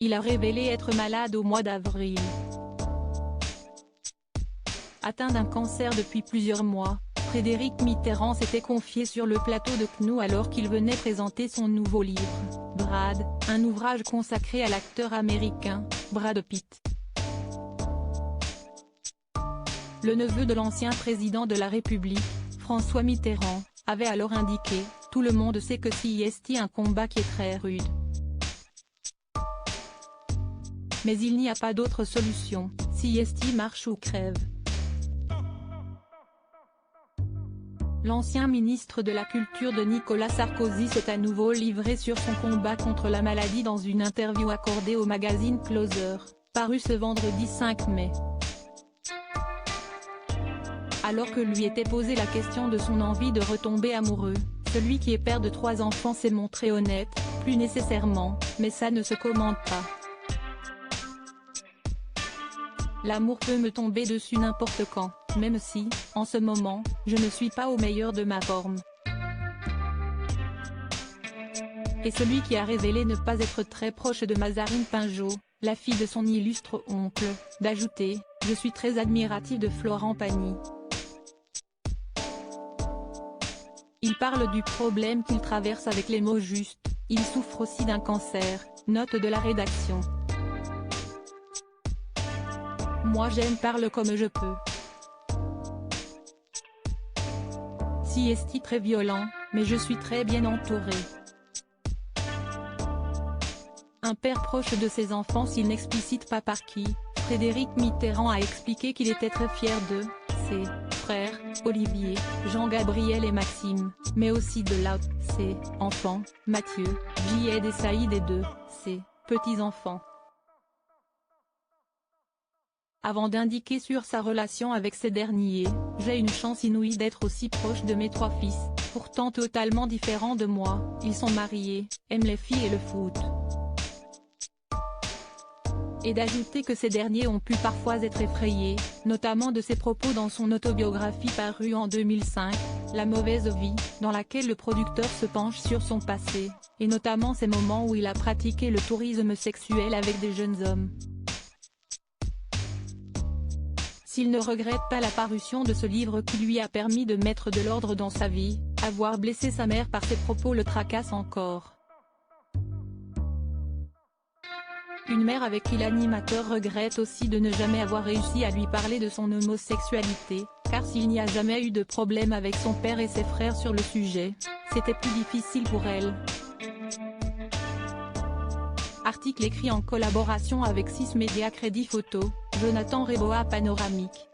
Il a révélé être malade au mois d'avril. Atteint d'un cancer depuis plusieurs mois, Frédéric Mitterrand s'était confié sur le plateau de CNOU alors qu'il venait présenter son nouveau livre, Brad, un ouvrage consacré à l'acteur américain, Brad Pitt. Le neveu de l'ancien président de la République, François Mitterrand, avait alors indiqué « Tout le monde sait que c'est un combat qui est très rude. Mais il n'y a pas d'autre solution, c'est marche ou crève ». L'ancien ministre de la Culture de Nicolas Sarkozy s'est à nouveau livré sur son combat contre la maladie dans une interview accordée au magazine Closer, parue ce vendredi 5 mai. Alors que lui était posée la question de son envie de retomber amoureux, celui qui est père de 3 enfants s'est montré honnête, plus nécessairement, mais ça ne se commente pas. L'amour peut me tomber dessus n'importe quand, même si, en ce moment, je ne suis pas au meilleur de ma forme. Et celui qui a révélé ne pas être très proche de Mazarine Pinjot, la fille de son illustre oncle, d'ajouter « Je suis très admiratif de Florent Pagny ». Il parle du problème qu'il traverse avec les mots justes, il souffre aussi d'un cancer, note de la rédaction. Moi j'aime parle comme je peux. C'est très violent, mais je suis très bien entouré. Un père proche de ses enfants s'il n'explicite pas par qui, Frédéric Mitterrand a expliqué qu'il était très fier de ses frères, Olivier, Jean-Gabriel et Maxime, mais aussi de ses enfants, Mathieu, Jihad et Saïd et de ses petits-enfants. Avant d'indiquer sur sa relation avec ces derniers, « J'ai une chance inouïe d'être aussi proche de mes 3 fils, pourtant totalement différents de moi, ils sont mariés, aiment les filles et le foot. » Et d'ajouter que ces derniers ont pu parfois être effrayés, notamment de ses propos dans son autobiographie parue en 2005, La mauvaise vie, dans laquelle le producteur se penche sur son passé, et notamment ces moments où il a pratiqué le tourisme sexuel avec des jeunes hommes. S'il ne regrette pas la parution de ce livre qui lui a permis de mettre de l'ordre dans sa vie, avoir blessé sa mère par ses propos le tracasse encore. Une mère avec qui l'animateur regrette aussi de ne jamais avoir réussi à lui parler de son homosexualité, car s'il n'y a jamais eu de problème avec son père et ses frères sur le sujet, c'était plus difficile pour elle. Article écrit en collaboration avec 6 médias Crédit Photo, Jonathan Reboa Panoramique.